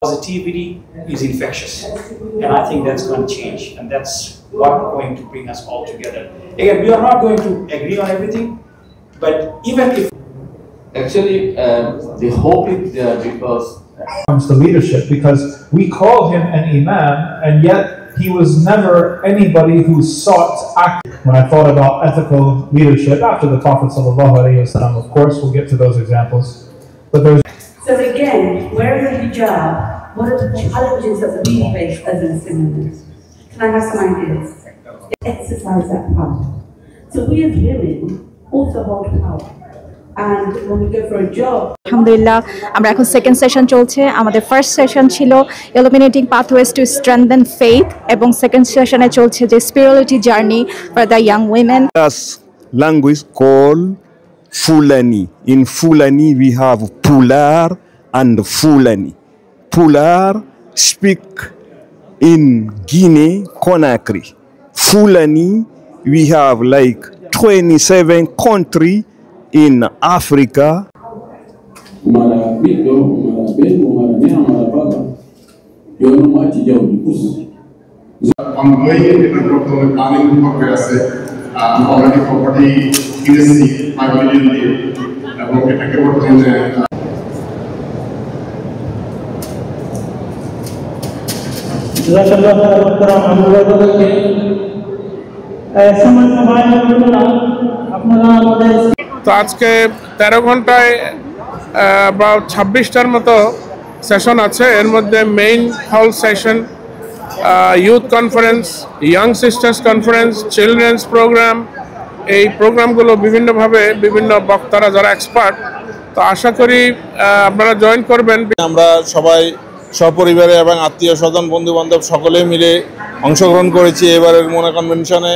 Positivity is infectious, and I think that's going to change, and that's what's going to bring us all together. Again, we are not going to agree on everything, but even if actually the hope is there because comes to leadership, because we call him an imam, and yet he was never anybody who sought act. When I thought about ethical leadership after the Prophet ﷺ, of course, we'll get to those examples, but there's. So again, where is the hijab? What are the challenges that we face as Muslims? Can I have some ideas? Exercise that power. So we as women also hold power. And when we go for a job, আলহামদুলিল্লাহ আমরা এখন second session চলছে আমাদের first session ছিল illuminating pathways to strengthen faith এবং second সেশনে চলছে যে spirituality journey for the young women language called Fulani. In Fulani we have Pular and Fulani. Pular speak in Guinea Conakry. Fulani we have like 27 countries in Africa. already property industry 5 million দিয়ে এবং এটাকে বর্তমানে তো আজকে 13 ঘন্টায় about 26টার মতো session আছে এর মধ্যে মেইন হল session youth conference, young sisters conference, children's program এই প্রোগ্রামগুলো বিভিন্নভাবে বিভিন্ন বক্তারা যারা এক্সপার্ট তো আশা করি আপনারা জয়েন করবেন আমরা সবাই সপরিবারে এবং আত্মীয় স্বজন বন্ধু বান্ধব সকলেই মিলে অংশগ্রহণ করেছি এবারের মোনা কনভেনশনে